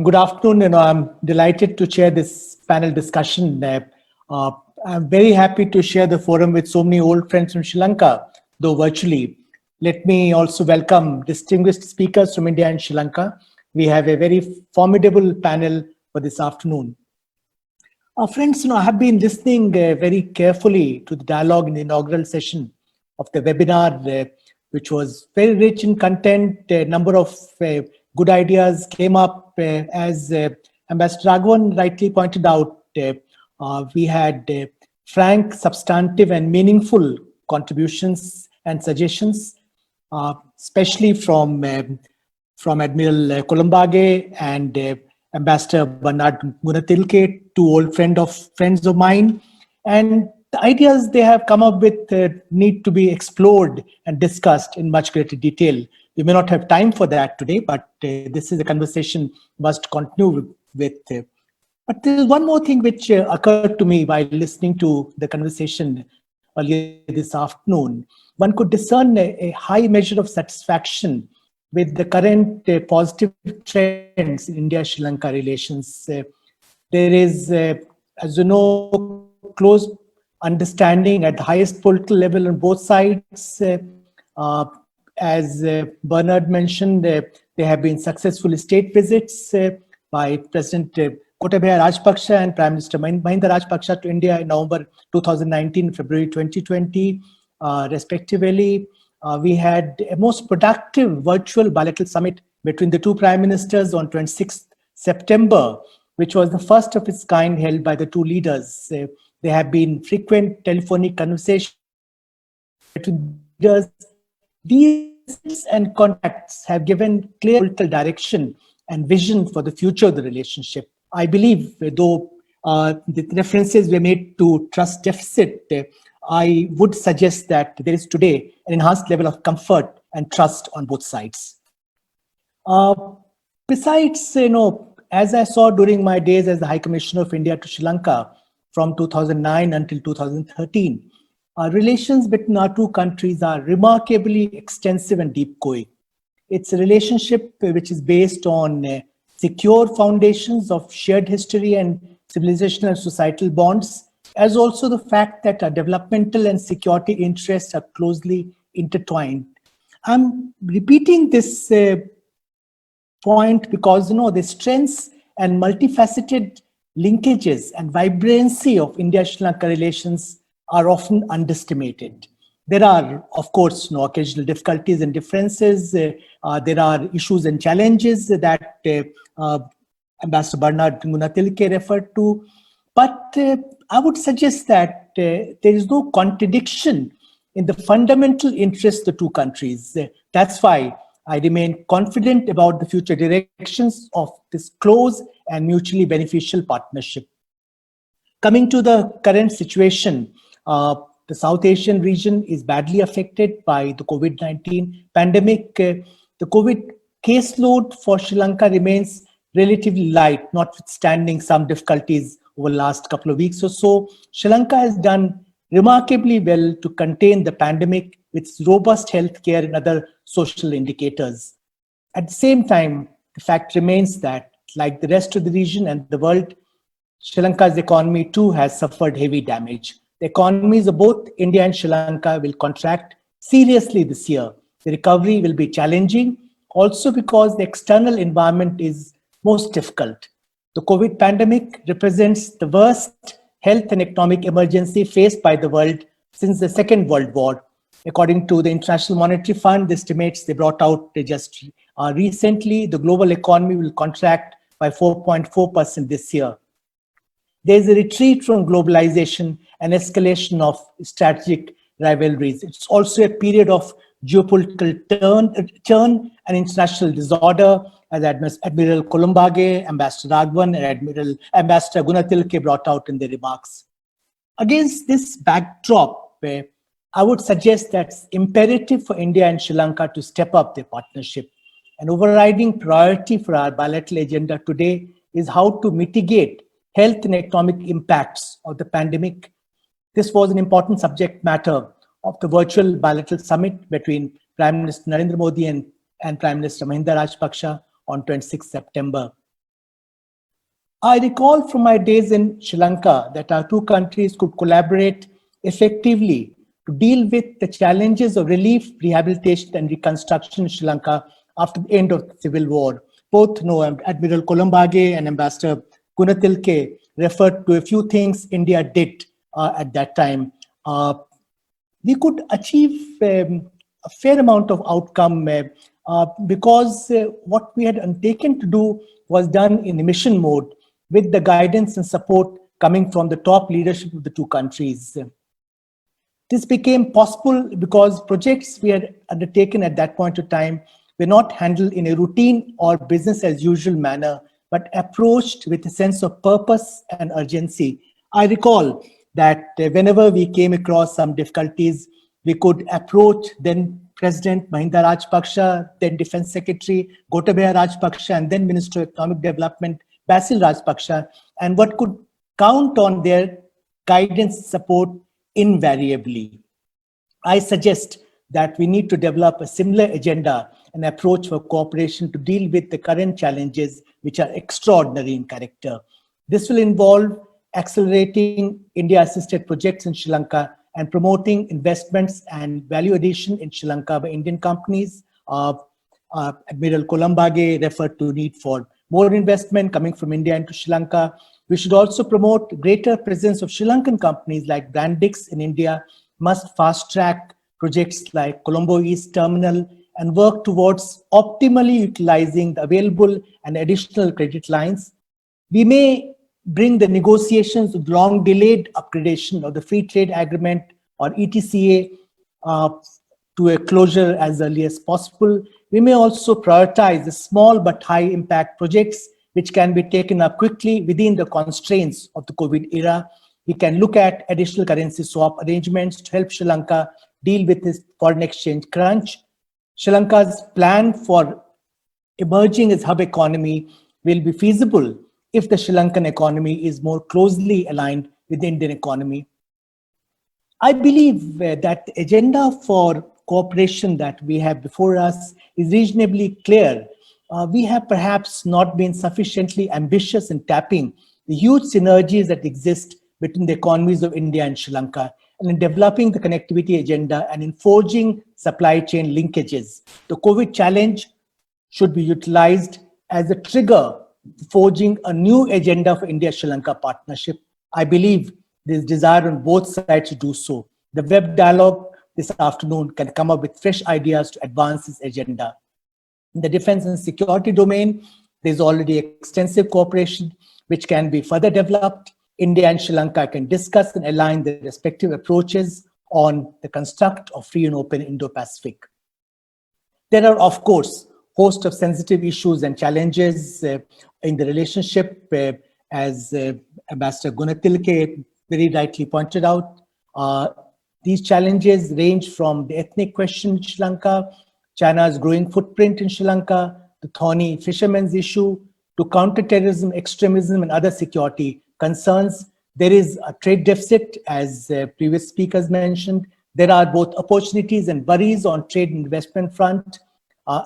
Good afternoon. I'm delighted to chair this panel discussion. I'm very happy to share the forum with so many old friends from Sri Lanka, though virtually. Let me also welcome distinguished speakers from India and Sri Lanka. We have a very formidable panel for this afternoon. Friends, I have been listening very carefully to the dialogue in the inaugural session of the webinar, which was very rich in content. A number of good ideas came up. As Ambassador Raghavan rightly pointed out, we had frank, substantive, and meaningful contributions and suggestions, especially from Admiral Columbage and Ambassador Bernard Gunatilke, two old friends of mine. And the ideas they have come up with need to be explored and discussed in much greater detail. We may not have time for that today, but this is a conversation must continue with. But there is one more thing which occurred to me while listening to the conversation earlier this afternoon. One could discern a high measure of satisfaction with the current positive trends in India-Sri Lanka relations. There is, as you know, close understanding at the highest political level on both sides. As Bernard mentioned, there have been successful state visits by President Gotabaya Rajpaksha and Prime Minister Mahinda Rajpaksha to India in November 2019, February 2020, respectively. We had a most productive virtual bilateral summit between the two prime ministers on 26th September, which was the first of its kind held by the two leaders. There have been frequent telephonic conversations between leaders. These and contacts have given clear political direction and vision for the future of the relationship. I believe, though the references were made to trust deficit, I would suggest that there is today an enhanced level of comfort and trust on both sides. Besides, as I saw during my days as the High Commissioner of India to Sri Lanka from 2009 until 2013, relations between our two countries are remarkably extensive and deep-going. It's a relationship which is based on secure foundations of shared history and civilizational and societal bonds, as also the fact that our developmental and security interests are closely intertwined. I'm repeating this point because the strengths and multifaceted linkages and vibrancy of India-Sri Lanka relations are often underestimated. There are, of course, occasional difficulties and differences. There are issues and challenges that Ambassador Bernard Gunatilke referred to. But I would suggest that there is no contradiction in the fundamental interests of the two countries. That's why I remain confident about the future directions of this close and mutually beneficial partnership. Coming to the current situation, the South Asian region is badly affected by the COVID-19 pandemic. The COVID caseload for Sri Lanka remains relatively light, notwithstanding some difficulties over the last couple of weeks or so. Sri Lanka has done remarkably well to contain the pandemic with its robust healthcare and other social indicators. At the same time, the fact remains that, like the rest of the region and the world, Sri Lanka's economy too has suffered heavy damage. The economies of both India and Sri Lanka will contract seriously this year. The recovery will be challenging, also because the external environment is most difficult. The COVID pandemic represents the worst health and economic emergency faced by the world since the Second World War. According to the International Monetary Fund, the estimates they brought out just recently, the global economy will contract by 4.4% this year. There is a retreat from globalization and escalation of strategic rivalries. It's also a period of geopolitical churn and international disorder, as Admiral Columbage, Ambassador Raghavan, and Ambassador Gunatilke brought out in their remarks. Against this backdrop, I would suggest that it's imperative for India and Sri Lanka to step up their partnership. An overriding priority for our bilateral agenda today is how to mitigate health and economic impacts of the pandemic. This was an important subject matter of the virtual bilateral summit between Prime Minister Narendra Modi and Prime Minister Mahinda Rajpaksha on 26 September. I recall from my days in Sri Lanka that our two countries could collaborate effectively to deal with the challenges of relief, rehabilitation, and reconstruction in Sri Lanka after the end of the civil war. Both know Admiral Columbage and Ambassador Gunatilke referred to a few things India did at that time. We could achieve a fair amount of outcome because what we had undertaken to do was done in a mission mode with the guidance and support coming from the top leadership of the two countries. This became possible because projects we had undertaken at that point of time were not handled in a routine or business as usual manner, but approached with a sense of purpose and urgency. I recall that whenever we came across some difficulties, we could approach then President Mahinda Rajapaksa, then Defense Secretary Gotabaya Rajapaksa, and then Minister of Economic Development Basil Rajapaksa, and what could count on their guidance support invariably. I suggest that we need to develop a similar agenda and approach for cooperation to deal with the current challenges, which are extraordinary in character. This will involve accelerating India-assisted projects in Sri Lanka and promoting investments and value addition in Sri Lanka by Indian companies. Admiral Columbage referred to need for more investment coming from India into Sri Lanka. We should also promote greater presence of Sri Lankan companies like Brandix in India, must fast track projects like Colombo East Terminal and work towards optimally utilizing the available and additional credit lines. We may bring the negotiations of long delayed upgradation of the Free Trade Agreement or ETCA to a closure as early as possible. We may also prioritize the small but high impact projects which can be taken up quickly within the constraints of the COVID era. We can look at additional currency swap arrangements to help Sri Lanka deal with this foreign exchange crunch. Sri Lanka's plan for emerging as hub economy will be feasible if the Sri Lankan economy is more closely aligned with the Indian economy. I believe that the agenda for cooperation that we have before us is reasonably clear. We have perhaps not been sufficiently ambitious in tapping the huge synergies that exist between the economies of India and Sri Lanka, and in developing the connectivity agenda and in forging supply chain linkages. The COVID challenge should be utilized as a trigger forging a new agenda for India-Sri Lanka partnership. I believe there is desire on both sides to do so. The web dialogue this afternoon can come up with fresh ideas to advance this agenda. In the defense and security domain, there is already extensive cooperation which can be further developed. India and Sri Lanka can discuss and align their respective approaches on the construct of free and open Indo-Pacific. There are, of course, a host of sensitive issues and challenges in the relationship, as Ambassador Gunatilke very rightly pointed out. These challenges range from the ethnic question in Sri Lanka, China's growing footprint in Sri Lanka, the thorny fishermen's issue, to counterterrorism, extremism, and other security concerns. There is a trade deficit, as previous speakers mentioned. There are both opportunities and worries on trade and investment front.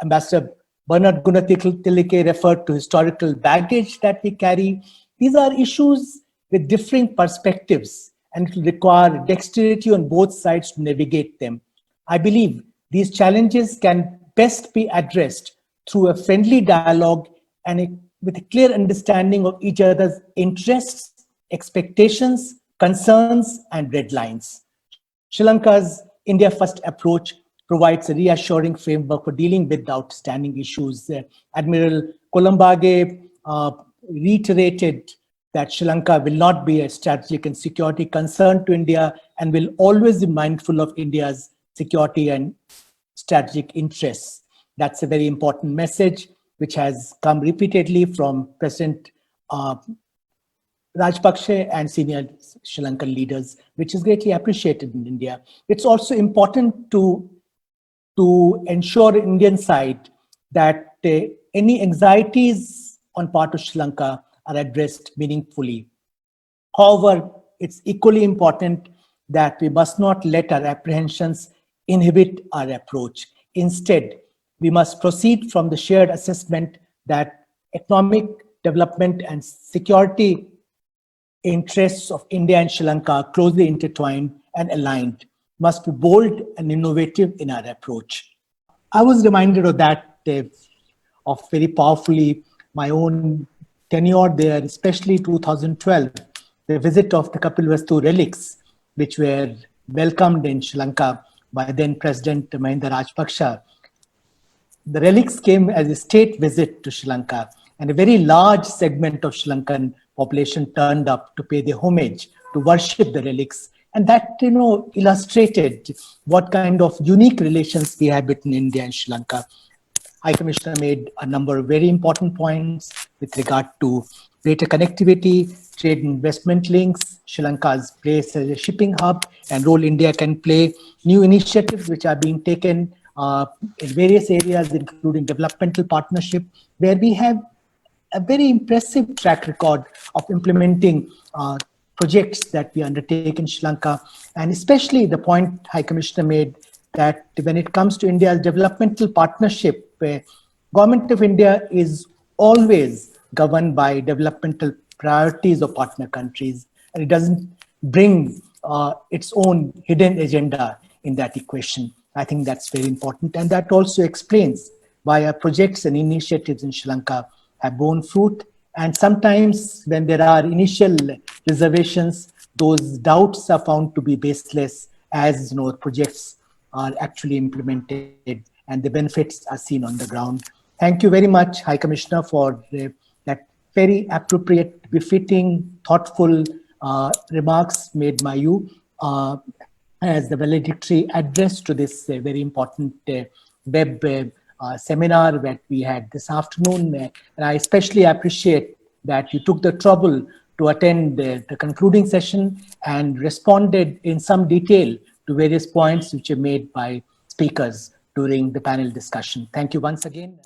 Ambassador Bernard Gunatilke referred to historical baggage that we carry. These are issues with differing perspectives, and it will require dexterity on both sides to navigate them. I believe these challenges can best be addressed through a friendly dialogue and with a clear understanding of each other's interests, expectations, concerns, and red lines. Sri Lanka's India First approach provides a reassuring framework for dealing with the outstanding issues. Admiral Columbage reiterated that Sri Lanka will not be a strategic and security concern to India and will always be mindful of India's security and strategic interests. That's a very important message which has come repeatedly from President Rajapaksa and senior Sri Lankan leaders, which is greatly appreciated in India. It's also important to ensure Indian side that any anxieties on part of Sri Lanka are addressed meaningfully. However, it's equally important that we must not let our apprehensions inhibit our approach. Instead, we must proceed from the shared assessment that economic development and security interests of India and Sri Lanka are closely intertwined and aligned, must be bold and innovative in our approach. I was reminded of that, of very powerfully my own tenure there, especially 2012, the visit of the Kapilvastu relics, which were welcomed in Sri Lanka by then President Mahinda Rajapaksa. The relics came as a state visit to Sri Lanka, and a very large segment of Sri Lankan population turned up to pay their homage, to worship the relics. And that, illustrated what kind of unique relations we have between India and Sri Lanka. High Commissioner made a number of very important points with regard to greater connectivity, trade and investment links, Sri Lanka's place as a shipping hub, and role India can play, new initiatives which are being taken in various areas, including developmental partnership, where we have a very impressive track record of implementing projects that we undertake in Sri Lanka, and especially the point High Commissioner made that when it comes to India's developmental partnership, Government of India is always governed by developmental priorities of partner countries, and it doesn't bring its own hidden agenda in that equation. I think that's very important, and that also explains why our projects and initiatives in Sri Lanka have borne fruit. And sometimes when there are initial reservations, those doubts are found to be baseless as projects are actually implemented and the benefits are seen on the ground. Thank you very much, High Commissioner, for that very appropriate, befitting, thoughtful remarks made by you as the valedictory address to this very important web seminar that we had this afternoon. And I especially appreciate that you took the trouble to attend the concluding session and responded in some detail to various points which were made by speakers during the panel discussion. Thank you once again.